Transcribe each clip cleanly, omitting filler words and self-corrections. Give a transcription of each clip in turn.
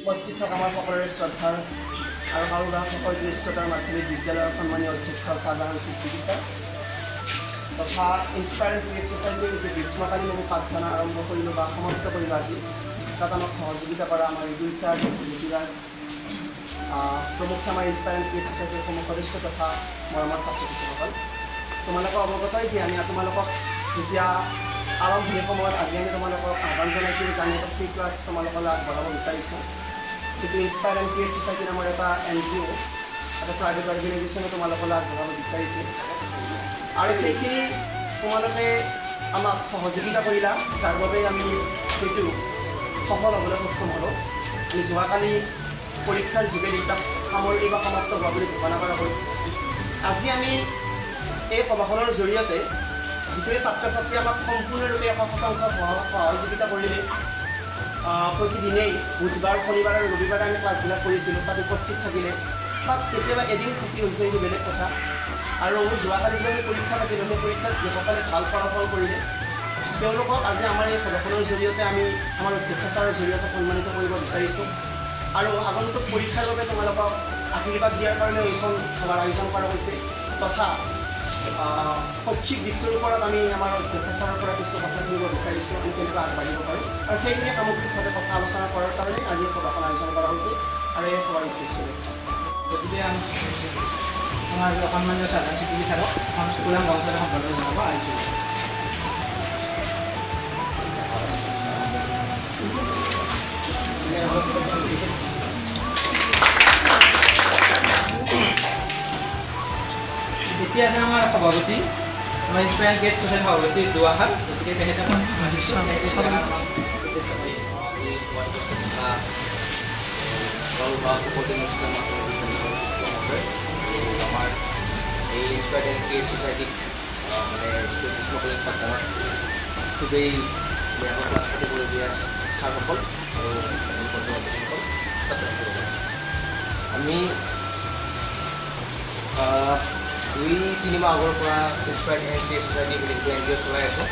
উপস্থিত থকা আমাৰ সকলোৰে শ্ৰদ্ধাৰ আৰু কাৰোবাৰ সকলো উচ্চতৰ মাধ্যমিক বিদ্যালয়ৰ সন্মানীয় অধ্যক্ষ শ্বাহজাহান ছিদ্দিকী ছাৰ তথা ইনস্পায়াৰ ক্ৰিয়েট ছ'চাইটিৰ যি গ্ৰীষ্মকালীন আমি পাঠদান আৰম্ভ কৰিলোঁ বা সমাপ্ত কৰিলোঁ আজি তাত আমাক সহযোগিতা কৰা আমাৰ ৰিদুল ছাৰ জ্যোতিৰাজ প্ৰমুখ্যে আমাৰ ইনস্পায়াৰ ক্ৰিয়েট ছ'চাইটিৰ সমূহ সদস্য তথা মৰমৰ ছাত্ৰ ছাত্ৰীসকল তোমালোকক অৱগতই যে আমি তোমালোকক যেতিয়া আৰম্ভণিৰ সময়ত আজি আমি তোমালোকক আহ্বান জনাইছিলোঁ যে আমি এটা ফ্ৰী ক্লাছ তোমালোকলৈ আগবঢ়াব বিচাৰিছোঁ কিন্তু ইনস্পায়াৰ এণ্ড ক্ৰিয়েট ছ'চাইটি নামৰ এটা NGO এটা প্ৰাইভেট অৰ্গেনাইজেশ্যনে তোমালোকলৈ আগবঢ়াব বিচাৰিছে আৰু সেইখিনি তোমালোকে আমাক সহযোগিতা কৰিলা যাৰ বাবে আমি সেইটো সফল হ'বলৈ সক্ষম হ'লোঁ আমি যোৱাকালি পৰীক্ষাৰ যোগেদি তাক সামৰি বা সমাপ্ত হোৱা বুলি ঘোষণা কৰা হ'ল আজি আমি এই সভাখনৰ জৰিয়তে যিটোৱে ছাত্ৰ ছাত্ৰীয়ে আমাক সম্পূৰ্ণৰূপে 100% সহযোগিতা কৰিলে প্ৰতিদিনেই বুধবাৰ শনিবাৰ আৰু ৰবিবাৰে আমি ক্লাছবিলাক কৰিছিলোঁ তাত উপস্থিত থাকিলে তাত কেতিয়াবা এদিন ক্ষতি হৈছে এইটো বেলেগ কথা আৰু যোৱাকালি যিটো আমি পৰীক্ষা পাতিলোঁ সেই পৰীক্ষাত যিসকলে ভাল ফলাফল কৰিলে তেওঁলোকক আজি আমাৰ এই সভাখনৰ জৰিয়তে আমি আমাৰ অধ্যক্ষ ছাৰৰ জৰিয়তে সন্মানিত কৰিব বিচাৰিছোঁ আৰু আগন্তুক পৰীক্ষাৰ বাবে তোমালোকক আশীৰ্বাদ দিয়াৰ কাৰণে এইখন সভাৰ আয়োজন কৰা হৈছে তথা শৈক্ষিক দিশটোৰ ওপৰত আমি আমাৰ অধ্যক্ষ ছাৰৰ পৰা কিছু কথা শুনিব বিচাৰিছোঁ আমি কেনেকৈ আগবাঢ়িব পাৰোঁ আৰু সেইখিনি সামগ্ৰিকভাৱে কথা আলোচনা কৰাৰ কাৰণে আজি এই সভাখন আয়োজন কৰা হৈছে আৰু এই সভাৰ উদ্দেশ্য গতিকে আমাৰ সন্মানীয় শ্বাহজাহান ছিদ্দিকী ছাৰক এখন স্কুলাম গাঁওচৰে সম্বৰ্ধনা জনাব আহিছোঁ এতিয়া আছে আমাৰ সভাপতি আমাৰ ইনস্পায়াৰ ক্ৰিয়েট ছ'চাইটিৰ সভাপতি দুৱাহাল গতিকে তেখেতে আমাৰ এই ইনস্পায়াৰ এণ্ড ক্ৰিয়েট ছ'চাইটিক মানে গ্ৰীষ্মকালীন পাঠদানত খুবেই বেয়াকৈ ক্লাছ পাতিবলগীয়া ছাৰসকল আৰু বন্ধু বান্ধৱীসকল ছাত্ৰ ছাত্ৰীসকল আমি 2-3 মাহ আগৰ পৰা ইনস্পায়াৰ এণ্ড ক্ৰিয়েট ছ'চাইটি বুলি যিটো NGO চলাই আছোঁ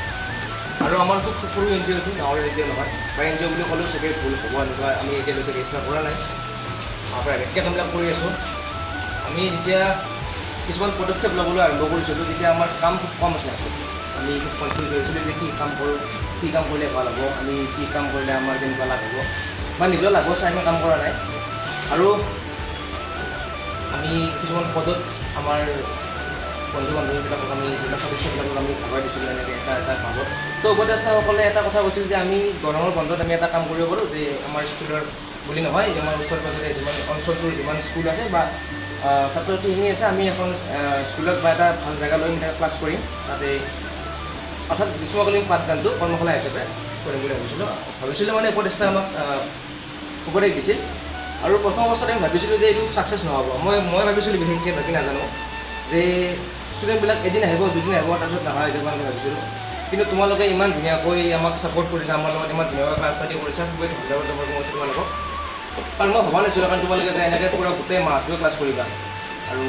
আৰু আমাৰ খুব সৰু NGO এইটো ডাঙৰ NGO নহয় বা NGO বুলি ক'লেও চাগে ভুল হ'ব এনেকুৱা আমি এতিয়ালৈকে ৰেজিষ্টাৰ কৰা নাই প্ৰাইভেটকৈ কামবিলাক কৰি আছোঁ আমি যেতিয়া কিছুমান পদক্ষেপ ল'বলৈ আৰম্ভ কৰিছিলোঁ তেতিয়া আমাৰ কাম খুব কম আছে আমি খুব কনফিউজ হৈছিলোঁ যে কি কাম কৰোঁ কি কাম কৰিলে ভাল হ'ব আমি কি কাম কৰিলে আমাৰ কেনেকুৱা লাভ হ'ব বা নিজৰ লাভৰ চাই আমি কাম কৰা নাই আৰু আমি কিছুমান পদত আমাৰ বন্ধু বান্ধৱীবিলাকক আমি যিবিলাক সদস্যবিলাকক আমি ভগাই দিছিলোঁ এনেকৈ এটা ভাগত তো উপদেষ্টাসকলে এটা কথা কৈছিল যে আমি গৰমৰ বন্ধত আমি এটা কাম কৰিব পাৰোঁ যে আমাৰ স্কুলৰ বুলি নহয় আমাৰ ওচৰে পাজৰে যিমান অঞ্চলটোৰ যিমান স্কুল আছে বা ছাত্ৰ ছাত্ৰীখিনি আছে আমি এখন স্কুলত বা এটা ভাল জেগা লৈ আমি ক্লাছ কৰিম তাতে অৰ্থাৎ গ্ৰীষ্মকালীন পাঠদানটো কৰ্মশালা হিচাপে কৰিম বুলি ভাবিছিলোঁ মানে উপদেষ্টাই আমাক উপদেশ দিছিল আৰু প্ৰথম অৱস্থাত আমি ভাবিছিলোঁ যে এইটো ছাকচেছ নহ'ব মই ভাবিছিলোঁ বিশেষকৈ বাকী নাজানো যে ষ্টুডেণ্টবিলাক এদিন আহিব দুদিন আহিব তাৰপিছত নাহা হৈ যাব বুলি ভাবিছিলোঁ কিন্তু তোমালোকে ইমান ধুনীয়াকৈ আমাক ছাপোৰ্ট কৰিছা আমাৰ লগত ইমান ধুনীয়াকৈ ক্লাছ পাতি কৰিছা খুবেই ধন্যবাদ কৈছোঁ তোমালোকক কাৰণ মই ভবা নাছিলোঁ কাৰণ তোমালোকে যে এনেকৈ পূৰা গোটেই মাহটোৱে ক্লাছ কৰিবা আৰু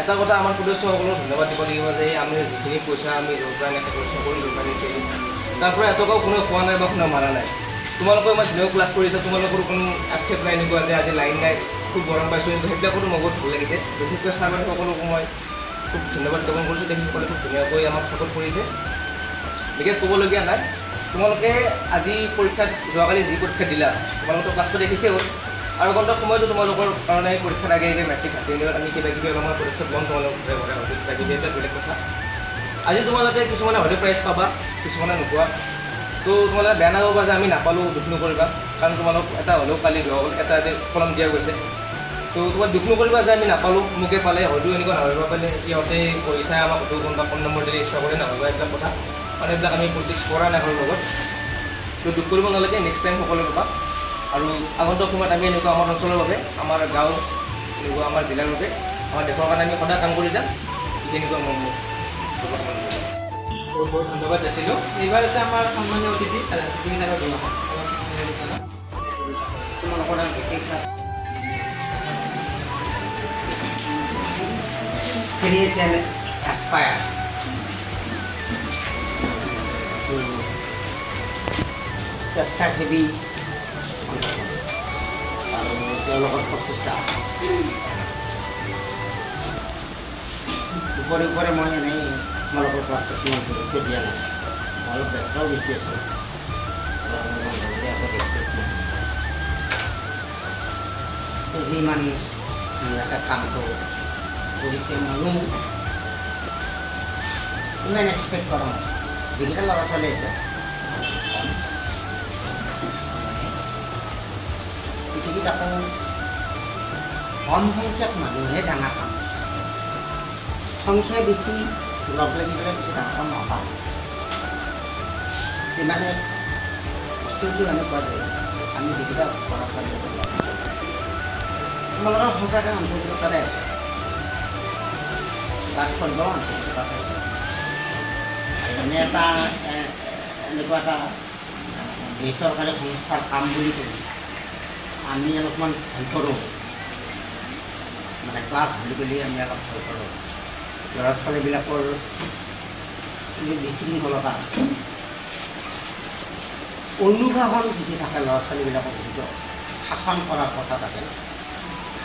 এটা কথা আমাৰ সদস্যসকলক ধন্যবাদ দিব লাগিব যে আমি যিখিনি পইচা আমি য'ৰ পৰা এনেকৈ খৰচ কৰি য'ৰ পৰা নিছিলোঁ তাৰ পৰা এটকাও কোনেও খোৱা নাই বা কোনেও মাৰা নাই তোমালোকে ইমান ধুনীয়াকৈ ক্লাছ কৰিছা তোমালোকৰ কোনো আক্ষেপ নাই এনেকুৱা যে আজি লাইন নাই খুব গৰম পাইছোঁ কিন্তু সেইবিলাকতো মোৰ বহুত ভাল লাগিছে বিশেষকৈ ছাৰ বাইদেউসকলকো মই খুব ধন্যবাদ জ্ঞাপন কৰিছোঁ তেখেতসকলে খুব ধুনীয়াকৈ আমাক ছাপোৰ্ট কৰিছে বিশেষ ক'বলগীয়া নাই তোমালোকে আজি পৰীক্ষাত যোৱাকালি যি পৰীক্ষা দিলা তোমালোকৰ ক্লাছ পাতি শেষেই হ'ল আৰু আগন্তুক সময়তো তোমালোকৰ কাৰণে পৰীক্ষাৰ আগে মেট্ৰিক হায়াৰ ছেকেণ্ডেৰীত আমি কিবা কিবি অলপমান পৰীক্ষাত ল'ম তোমালোক ঘৰে ঘৰে হয়তো কিবা কিবি এটা বেলেগ কথা আজি তোমালোকে কিছুমানে হয়তো প্ৰাইজ পাবা কিছুমানে নোপোৱা তো তোমালোকে বেয়া নাপাবা যে আমি নাপালোঁ দুখ নকৰিবা কাৰণ তোমালোক এটা হ'লেও কালি এটা কলম দিয়া গৈছে তো তোমাক দুখ নকৰিবা যে আমি নাপালোঁ মোকে পালে হয়তো এনেকুৱা নাভাবিব পালে ইহঁতে পইচাই আমাক হয়তো কোনোবা ফোন নম্বৰ যদি ইচ্ছা কৰে নাভাবিবা এইবিলাক কথা মানে এইবিলাক আমি পলিটিক্স কৰা নাই কাৰোৰ লগত তো দুখ কৰিব নালাগে নেক্সট টাইম সকলোৱে পাবা আৰু আগন্তুক সময়ত আমি এনেকুৱা আমাৰ অঞ্চলৰ বাবে আমাৰ গাঁও এনেকুৱা আমাৰ জিলাৰ বাবে আমাৰ দেশৰ কাৰণে আমি সদায় কাম কৰি যাম এনেকুৱা মোৰ বহুত বহুত ধন্যবাদ যাচিলোঁ এইবাৰ আছে আমাৰ সন্মানীয় অতিথি শ্বাহজাহান ছিদ্দিকী ছাৰৰ দুৱাহাল তোমালোকৰ বিশেষ create and aspire to স্বেচ্ছাসেৱী লগত প্ৰচেষ্টা ওপৰে মই এনেই তোমালোকৰ ক্লাছটোত ইমান গুৰুত্ব দিয়া নাই মই অলপ ব্যস্তও বেছি আছোঁ একো বেছিছ নাই যি ইমান ধুনীয়াকৈ কামটো কৰিছে ময়ো ইমান এক্সপেক্ট কৰা নাছিলোঁ যিকেইটা ল'ৰা ছোৱালী আছে পৃথিৱীত আকৌ কম সংখ্যক মানুহে ডাঙৰ কাম কৰিছে সংখ্যা বেছি লগ লাগি পেলাই বেছি ডাঙৰ কাম নাপায় যিমানে বস্তুটো এনেকুৱা যে আমি যিকেইটা ল'ৰা ছোৱালী তোমালোকৰ সঁচাকৈ আন্তৰিকতাৰে আছোঁ ক্লাছ কৰিব আন্তৰিকতাতে আছোঁ এনে এটা এনেকুৱা এটা বেচৰকাৰী সংস্থাৰ কাম বুলি ক'লে আমি অলপমান ভয় কৰোঁ মানে ক্লাছ বুলি ক'লে আমি অলপ ভয় কৰোঁ ল'ৰা ছোৱালীবিলাকৰ যি বিশৃংখলতা আছে অনুশাসন যিটো থাকে ল'ৰা ছোৱালীবিলাকক যিটো শাসন কৰাৰ কথা থাকে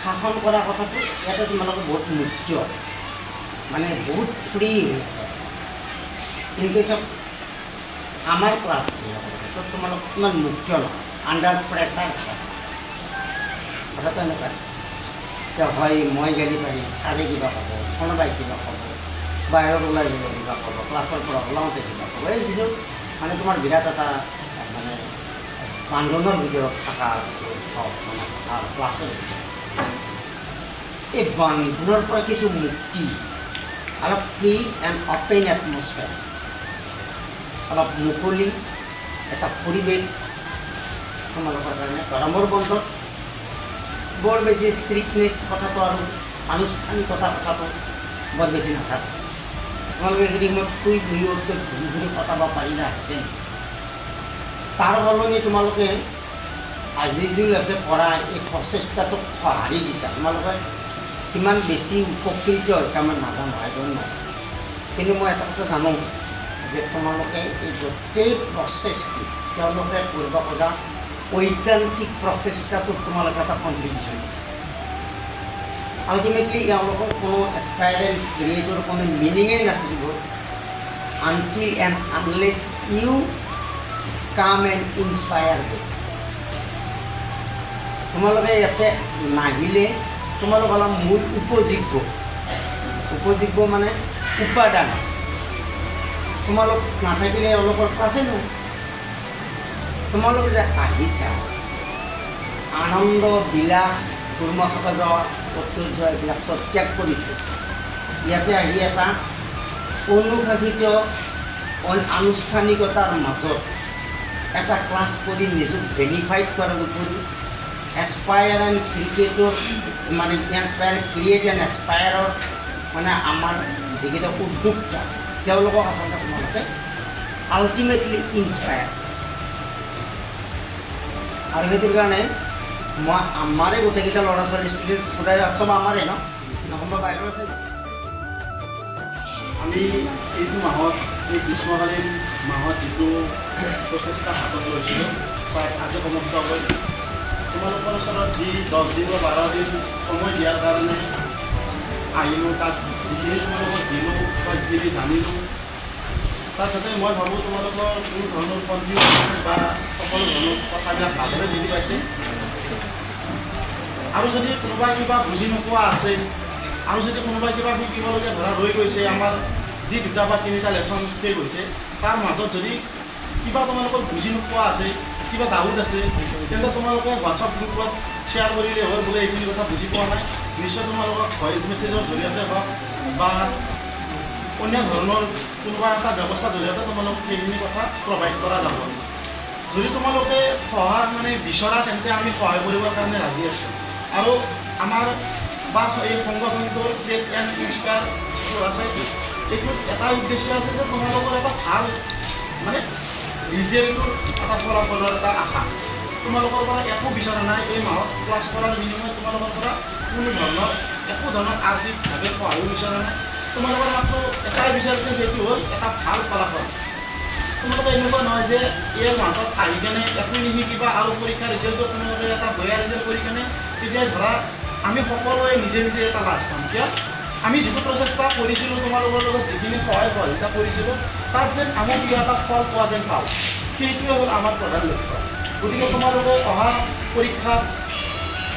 শাসন কৰা কথাটো ইয়াতে তোমালোকে বহুত মুক্ত মানে বহুত ফ্ৰী হৈ আছে ইন কেছ অফ আমাৰ ক্লাছবিলাকৰ ক্ষেত্ৰত তোমালোক ইমান মুক্ত নহয় আণ্ডাৰ প্ৰেছাৰ থাকে কথাটো এনেকুৱা যে হয় মই গালি পাৰিম ছাৰে কিবা ক'ব কোনোবাই কিবা ক'ব বাহিৰত ওলাই গ'লে কিবা ক'ব ক্লাছৰ পৰা ওলাওঁতে কিবা ক'ব এই যিটো মানে তোমাৰ বিৰাট এটা মানে বান্ধোনৰ ভিতৰত থকা যিটো মানে ক্লাছৰ ভিতৰত এই বান্ধোনৰ পৰা কিছু মুক্তি অলপ ফ্ৰী এণ্ড অপেন এটমছফিয়াৰ অলপ মুকলি এটা পৰিৱেশ তোমালোকৰ কাৰণে গৰমৰ বন্ধত বৰ বেছি ষ্ট্ৰিক্টনেছ কথাটো আৰু আনুষ্ঠানিকতা কথাটো বৰ বেছি নাথাকে তোমালোকে সেইখিনি সময়ত শুই বহি উঠি ঘূৰি ঘূৰি কটাব পাৰিলাহেঁতেন তাৰ সলনি তোমালোকে আজি যিবিলাকে কৰা এই প্ৰচেষ্টাটোক সঁহাৰি দিছা তোমালোকে কিমান বেছি উপকৃত হৈছে আমাৰ নাজানো আই ডণ্ট ন কিন্তু মই এটা কথা জানো যে তোমালোকে এই গোটেই প্ৰচেছটো তেওঁলোকে কৰিব খোজা ঐকান্তিক প্ৰচেষ্টাটোত তোমালোকে এটা কণ্ট্ৰিবিউশ্যন দিছে আল্টিমেটলি এওঁলোকৰ কোনো এছপাইৰেল ক্ৰিয়েটৰ কোনো মিনিঙেই নাথাকিব until and unless you come and inspire them তোমালোকে ইয়াতে নাহিলে তোমালোক অলপ মূল উপযোগ্য মানে উপাদান তোমালোক নাথাকিলে এওঁলোকৰ ক্লাছেই নহয় তোমালোক যে আহিছা আনন্দ বিলাস কুৰ্মসকাজ ঐতিহ্য এইবিলাক চব ত্যাগ কৰি থৈ ইয়াতে আহি এটা অনুশাসিত আনুষ্ঠানিকতাৰ মাজত এটা ক্লাছ কৰি নিজক বেনিফাইড কৰাৰ উপৰি এছপায়াৰ এণ্ড ক্ৰিকেটৰ মানে ক্ৰিয়েট এণ্ড এছপায়াৰৰ মানে আমাৰ যিকেইটা উদ্যোক্তা তেওঁলোকক আচলতে তোমালোকে আল্টিমেটলি ইনস্পায়াৰ কৰিছে আৰু সেইটোৰ কাৰণে মই আমাৰে গোটেইকেইটা ল'ৰা ছোৱালী ষ্টুডেণ্টছ গোটেই চব আমাৰে নহ'ব বাহিৰৰ আছে আমি এইটো মাহত এই গ্ৰীষ্মকালীন মাহত যিটো প্ৰচেষ্টা হাতত লৈছিলোঁ তাক আজি সমাপ্ত হৈ তোমালোকৰ ওচৰত যি 10 দিন বা 12 দিন সময় দিয়াৰ কাৰণে আহিলোঁ তাত যিখিনি তোমালোকক দিলোঁ বা যিখিনি জানিলোঁ তাত যাতে মই ভাবোঁ তোমালোকৰ কোনো ধৰণৰ কনফিউজন বা সকলো ধৰণৰ কথাবিলাক ভালদৰে বুজি পাইছে আৰু যদি কোনোবাই কিবা বুজি নোপোৱা আছে আৰু যদি কোনোবাই কিবা শিকিবলগীয়া ধৰা ৰৈ গৈছে আমাৰ যি 2 বা 3টা লেচন শেষ হৈছে তাৰ মাজত যদি কিবা তোমালোকৰ বুজি নোপোৱা আছে কিবা ডাউট আছে তেন্তে তোমালোকে হোৱাটছআপ গ্ৰুপত শ্বেয়াৰ কৰিলে হয় বোলে এইখিনি কথা বুজি পোৱা নাই নিশ্চয় তোমালোকক ভইচ মেছেজৰ জৰিয়তে হওক বা অন্য ধৰণৰ কোনোবা এটা ব্যৱস্থাৰ জৰিয়তে তোমালোকক সেইখিনি কথা প্ৰভাইড কৰা যাব যদি তোমালোকে সহায় মানে বিচৰা তেন্তে আমি সহায় কৰিবৰ কাৰণে ৰাজি আছোঁ আৰু আমাৰ বা এই সংগঠনটোৰ ক্ৰিয়েট এণ্ড ইনস্পায়াৰ যিটো আছে এইটোত এটা উদ্দেশ্য আছে যে তোমালোকৰ এটা ভাল মানে ৰিজাল্টৰ এটা ফলাফলৰ এটা আশা তোমালোকৰ পৰা একো বিচৰা নাই এই মাহত ক্লাছ কৰাৰ বিনিময়ত তোমালোকৰ পৰা কোনো ধৰণৰ একো ধৰণৰ আৰ্থিকভাৱে সহায়ো বিচৰা নাই তোমালোকৰ মাত্ৰ এটাই বিচাৰিছে সেইটো হ'ল এটা ভাল ফলাফল তোমালোকে এনেকুৱা নহয় যে এই মাহত আহি কেনে একো নিশিকিবা আৰু পৰীক্ষাৰ ৰিজাল্টত তোমালোকে এটা বেয়া ৰিজাল্ট কৰি কেনে তেতিয়া ধৰা আমি সকলোৱে নিজে নিজে এটা লাজ পাম। কিয় আমি যিটো প্ৰচেষ্টা কৰিছিলোঁ তোমালোকৰ লগত যিখিনি সহায় সহযোগিতা কৰিছিলোঁ তাত যেন আমি কিবা এটা ফল পোৱা যেন পাওঁ, সেইটোৱে হ'ল আমাৰ প্ৰধান লক্ষ্য। গতিকে তোমালোকে অহা পৰীক্ষাত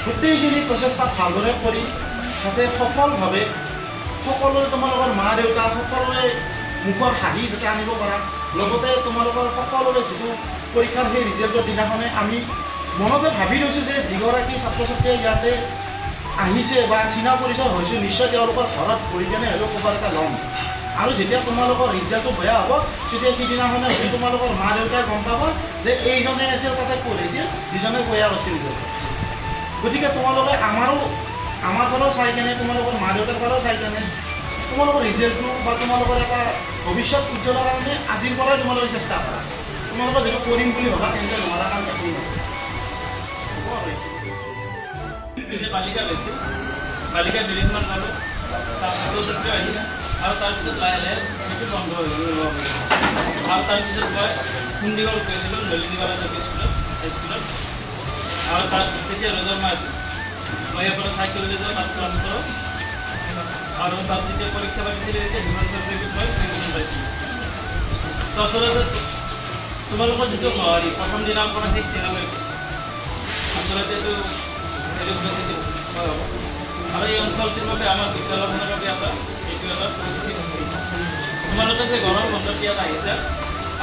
গোটেইখিনি প্ৰচেষ্টা ভালদৰে কৰি যাতে সফলভাৱে সকলোৱে তোমালোকৰ মা দেউতা সকলোৱে মুখৰ হাঁহি যাতে আনিব পাৰা, লগতে তোমালোকৰ সকলোৰে যিটো পৰীক্ষাৰ সেই ৰিজাল্টৰ দিনাখনে আমি মনতে ভাবি লৈছোঁ যে যিগৰাকী ছাত্ৰ ছাত্ৰীয়ে ইয়াতে আহিছে বা চিনা পৰিচয় হৈছোঁ নিশ্চয় তেওঁলোকৰ ঘৰত গৈ কেনে হ'লেও খবৰ এটা ল'ম। আৰু যেতিয়া তোমালোকৰ ৰিজাল্টটো বেয়া হ'ব তেতিয়া সিদিনাখনে হয়তো তোমালোকৰ মা দেউতাই গম পাব যে এইজনে আছিল তাতে পঢ়িছিল, যিজনে বেয়া আছিল ৰিজাল্ট। গতিকে তোমালোকে আমাৰ ঘৰৰ চাই কেনে তোমালোকৰ মা দেউতাৰ ঘৰৰ চাই কেনে তোমালোকৰ ৰিজাল্টটো বা তোমালোকৰ এটা ভৱিষ্যত উজ্জ্বলৰ কাৰণে আজিৰ পৰাই তোমালোকে চেষ্টা কৰা। তোমালোকে যিটো কৰিম বুলি ভাবা তেন্তে নোৱাৰা কাম একোৱেই নহয়। হ'ব আৰু বালিকা লৈছোঁ, বালিকা দুদিনমান পালোঁ, ছাত্ৰ ছাত্ৰী আহিলে আৰু তাৰপিছত লাহে লাহে সেইটো বন্ধ হৈ গ'ল। আৰু তাৰপিছত মই কুন্দিগড় গৈছিলোঁ, নলিনীবালা স্কুলত হাইস্কুলত। আৰু তাত তেতিয়া ৰজাৰ মাহ আছিল, মই ইয়াৰ পৰা চাইকেল লৈ যাওঁ, তাত ক্লাছ কৰোঁ। আৰু তাত যেতিয়া পৰীক্ষা পাতিছিলে তেতিয়া হিউমেন ছাবজেক্টত মই পজিশ্যন পাইছিলোঁ। তো আচলতে তোমালোকৰ যিটো প্ৰথম দিনাৰ পৰা সেই দিনালৈকে আচলতে এইটো পজিটিভ হয় হ'ব। আৰু এই অঞ্চলটোৰ বাবে আমাৰ বিদ্যালয়খনৰ বাবে এইটো এটা পজিটিভ। তোমালোকে যে গৰম বন্ধত ইয়াত আহিছা,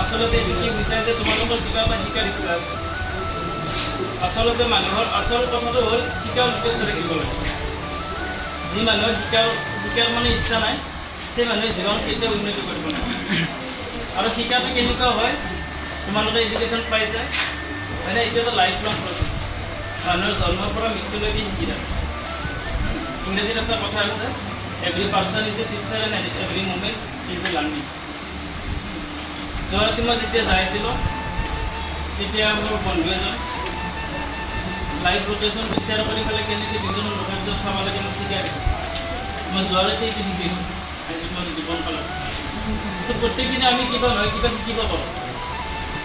আচলতে এইটো কি বিচাৰে যে তোমালোকৰ কিবা এটা শিকাৰ ইচ্ছা আছে। আচলতে মানুহৰ আচল কথাটো হ'ল শিকাৰ উদ্দেশ্য থাকিব লাগে। যি মানুহৰ শিকাৰ মানে ইচ্ছা নাই সেই মানুহে জীৱনত কেতিয়াও উন্নতি কৰিব নোৱাৰে। আৰু শিকাটো কেনেকুৱা হয়, তোমালোকে এডুকেশ্যন পাইছে হয়নে, এইটো এটা লাইফ লং প্ৰচেছ। মানুহৰ জন্মৰ পৰা মৃত্যুলৈকে শিকি থাকে। ইংৰাজীত এটা কথা আছে, every person is a teacher and every moment is a learning. যোৱা ৰাতি মই যেতিয়া যাই আছিলোঁ তেতিয়া মোৰ বন্ধু এজন লাইভ লোকেশ্যন বিচাৰ কৰি পেলাই কেনেকৈ বিভিন্ন লোকেশ্যন চাব লাগে মোক শিকাই দিছে। মই যোৱা ৰাতি এইটো শিকিছোঁ মোৰ জীৱনকালত। তো প্ৰত্যেকদিনে আমি কিবা নহয় কিবা শিকিব পাৰোঁ।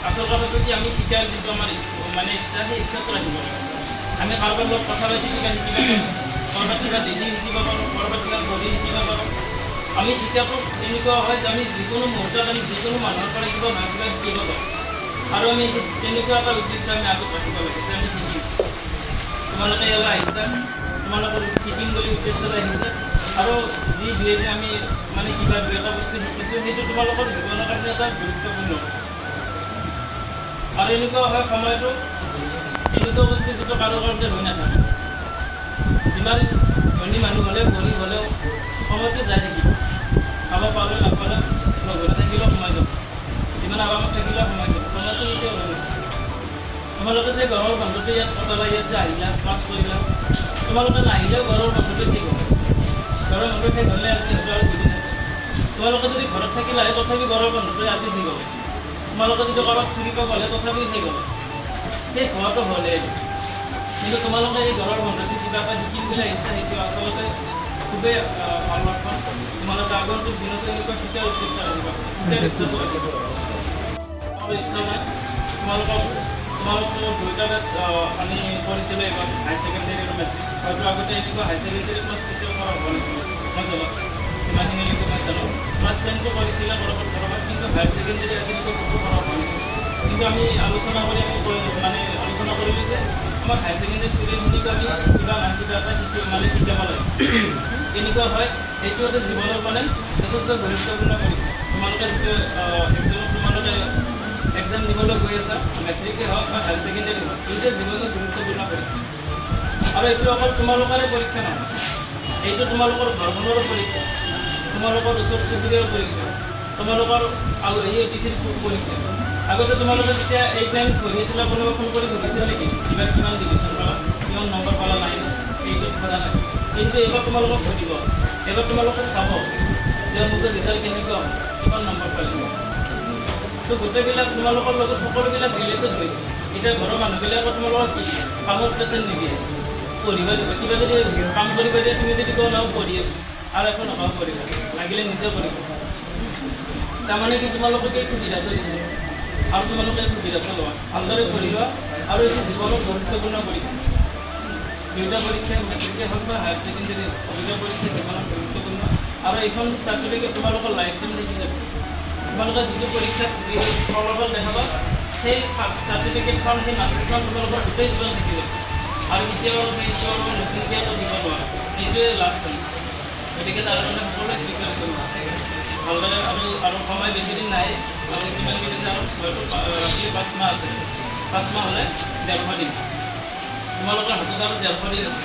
আচল কথাটো কি, আমি শিকাৰ যিটো আমাৰ মানে ইচ্ছা, সেই ইচ্ছাটো ৰাখিব লাগে। আমি কাৰোবাৰ লগত কথা পাতি কিবা শিকিব পাৰোঁ, ক'ৰবাত কিবা দেখি শিকিব পাৰোঁ, ক'ৰবাত কিবা পঢ়ি শিকিব পাৰোঁ। আমি শিকাটো এনেকুৱা হয় যে আমি যিকোনো মুহূৰ্তত আমি যিকোনো মানুহৰ পৰা কিবা নহয় কিবা শিকিব পাৰোঁ। আৰু আমি তেনেকুৱা এটা উদ্দেশ্য আমি আগত ৰাখিব লাগে যে আমি শিকিম। তোমালোকে ইয়ালৈ আহিছা, তোমালোকৰ শিকিম বুলি উদ্দেশ্যৰে আহিছে। আৰু যি দুই এদিন আমি মানে কিবা দুই এটা বস্তু শিকিছোঁ সেইটো তোমালোকৰ জীৱনৰ কাৰণে এটা গুৰুত্বপূৰ্ণ। আৰু এনেকুৱা হয় সময়টো এনেকুৱা বস্তু যিটো কাৰো কাৰণে ৰৈ নাথাকে। যিমান ধনী মানুহ হ'লেও গৰীব হ'লেও সময়টো যাই থাকিব। খাব পালেও নাপালেও ঘৰত থাকিলেও সময় যাব, যিমান আৰামত থাকিলেও সময় যাব। সময়টো কেতিয়াও ৰৈ নাথাকে। তোমালোকে যে ঘৰৰ বন্ধুটো ইয়াত কটালা, ইয়াত যে আহিলা ক্লাছ কৰিলা, তোমালোকে নাহিলেও ঘৰৰ বন্ধুটো শেষ হ'ব। ঘৰৰ বন্ধু শেষ হ'লে আজি হয়তো আৰু দুদিন আছে। তোমালোকে যদি ঘৰত থাকিলাহে তথাপি ঘৰৰ বন্ধুটোৱে আজি শেষ হ'ব। তোমালোকে যদি ক'ৰবাত ফুৰিব গ'লে তথাপিও শেষ হ'ব। সেই হোৱাটো হ'লে কিন্তু তোমালোকে এই ঘৰৰ বন্ধুত যে কিবা এটা শিকিম বুলি আহিছা, সেইটো আচলতে খুবেই ভাল লক্ষণ। তোমালোকে আগন্তুক দিনতো এনেকুৱা শিকাৰ উদ্দেশ্য ৰাখিবা, শিকাৰ ইচ্ছাটো ৰাখিব। ইচ্ছা নাই তোমালোকৰ দুয়োটা বেটছ আমি কৰিছিলোঁ এইবাৰ হাই ছেকেণ্ডেৰী আৰু মেট্ৰিক। হয়তো আগতে এনেকুৱা হাই ছেকেণ্ডেৰী ক্লাছ কেতিয়াও কৰা হোৱা নাছিলে মই জনাত, যিমানখিনিলৈকে মই জানো। ক্লাছ 10টো কৰিছিলে ক'ৰবাত, কিন্তু হাই ছেকেণ্ডেৰী আজিলৈকে ক'তো কৰা হোৱা নাছিলে। কিন্তু আমি আলোচনা কৰিলোঁ যে আমাৰ হাই ছেকেণ্ডেৰী ষ্টুডেণ্টখিনিক আমি কিবা নহয় কিবা এটা শিকাব লাগে। কেনেকুৱা হয়, সেইটো এটা জীৱনৰ মানে যথেষ্ট গুৰুত্বপূৰ্ণ পৰীক্ষা। তোমালোকে যিটো এক্সামত তোমালোকে এক্সাম দিবলৈ গৈ আছা, মেট্ৰিকেই হওক বা হায়াৰ ছেকেণ্ডেৰী হওক, এইটোৱে জীৱনত গুৰুত্বপূৰ্ণ পৰীক্ষা। আৰু এইটো অকল তোমালোকৰে পৰীক্ষা নহয়, এইটো তোমালোকৰ ঘৰখনৰো পৰীক্ষা, তোমালোকৰ ওচৰ চুবুৰীয়াৰ পৰীক্ষা, তোমালোকৰ এই অতিথিৰ পৰীক্ষা। আগতে তোমালোকে যেতিয়া 8, 9 পঢ়ি আছিলা, কোনোবা ফোন কৰি সুধিছিল নেকি কিমান ডিভিজন পালা, কিমান নম্বৰ পালা, নাই এইটোত সোধা নাই। কিন্তু এইবাৰ তোমালোকক সুধিব, এইবাৰ তোমালোকে চাব যে মোৰ ৰিজাল্ট কেনেকুৱা হ'ল, কিমান নম্বৰ পালে। তো গোটেইবিলাক তোমালোকৰ লগত সকলোবিলাক ৰিলেটেড হৈছে। এতিয়া ঘৰৰ মানুহবিলাকৰ তোমালোকৰ কি কামৰ প্ৰেচাৰ নিদিয়ে, পঢ়িব দিব। কিবা যদি কাম কৰিব দিয়ে, তুমি যদি কোৱা নহয় পঢ়ি আছোঁ আৰু একো নকওঁ পঢ়িবা, লাগিলে নিজে কৰিব। তাৰমানে কি তোমালোকক এই সুবিধাটো দিছে আৰু তোমালোকে এই সুবিধাটো লোৱা, ভালদৰে পঢ়িবা। আৰু এইটো জীৱনৰ গুৰুত্বপূৰ্ণ পৰীক্ষা। দুয়োটা পৰীক্ষা মেট্ৰিকে হওক বা হায়াৰ ছেকেণ্ডেৰী হওক দুয়োটা পৰীক্ষা জীৱনত গুৰুত্বপূৰ্ণ আৰু এইখন চাৰ্টিফিকেট তোমালোকৰ লাইফ টাইম দেখি যাব তোমালোকে যিটো পৰীক্ষাত যি ফলাফল দেখাবা সেই চাৰ্টিফিকেটখন সেই মাৰ্কশ্বিটখন তোমালোকৰ গোটেই জীৱন থাকি যাব আৰু কেতিয়াও সেইটো আৰু নতুনকৈ আকৌ দিব নোৱাৰা এইটোৱে লাষ্ট চান্স গতিকে তাৰ কাৰণে সকলোৱে প্ৰিপেৰেশ্যন ভালদৰে আৰু সময় বেছিদিন নাই আৰু কিমান দিন আছে আৰু হয়তো ৰাতি 5 মাহ আছে 5 মাহ হ'লে 1.5 দিন তোমালোকৰ হাতত আৰু 1.5 দিন আছে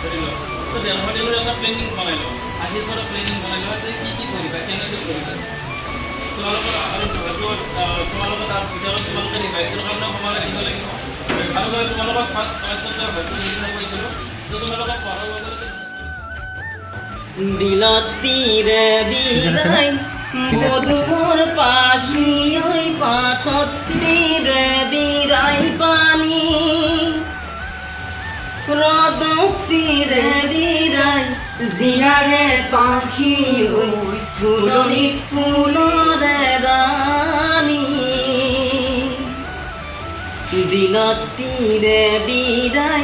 ধৰি লওক তো 1.5 দিনৰ এটা প্লেনিং বনাই লওঁ আজিৰ পৰা প্লেনিং বনাই লোৱা যে কি কৰিবা কেনেকৈ কৰিবা তোমালোকৰ আৰু হয়তো তোমালোকৰ তাৰ ভিতৰত তোমালোকে ৰিভাইজৰ কাৰণে সময় ৰাখিব লাগিব আৰু মই তোমালোকক ফাৰ্ষ্ট ক্লাছতে হয়তো নিৰ্দেশ কৰিছিলোঁ যে তোমালোকক পঢ়াব গ'লে বিলতীৰে বিৰাই মধুৰ পাখি ঐ পাতত দিৰে বিৰাই পানী ৰদত দিৰে বিৰাই জীয়াৰে পাখি ঐ ফুলনিত ফুলৰে ৰাণী বিলতীৰে বিৰাই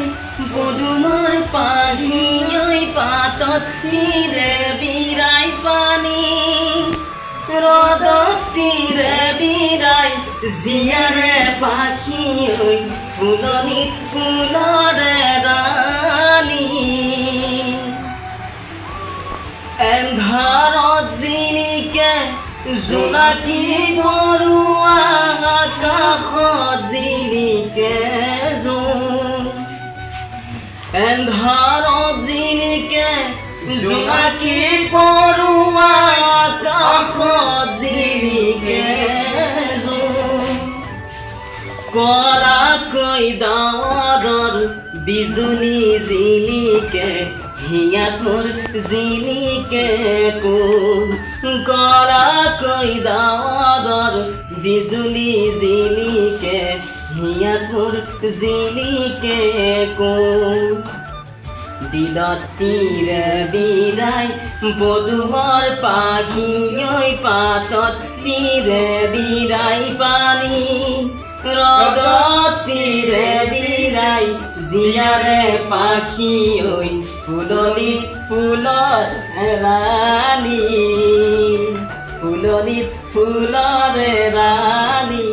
পদুমৰ পাখি ঐ পাতত দিৰে বিৰাই পানী ৰদত দিৰে বিৰাই জীয়াৰে পাখি ঐ ফুলনিত ফুলৰে ৰাণী এন্ধাৰত জিলিকে জোনাকী বৰুৱা আকাশত জিলিকে জোন এন্ধাৰত জিলিকে জোনাকী বৰুৱা আকাশত জিলিকে জোন কলাকৈ ডাৱৰৰ বিজুলী জিলিকে হিয়াটোৰ জিলিকে কোন কলাকৈ ডাৱৰৰ বিজুলী জিলিকে হিয়াটোৰ জিলিকে কোন বিলতীৰে বিৰাই পদুমৰ পাখি ঐ পাতত দিৰে বিৰাই পানী ৰদত দিৰে বিৰাই জীয়াৰে পাখি ঐ ফুলনিত ফুলৰ ৰাণী ফুলনিত ফুলৰে ৰাণী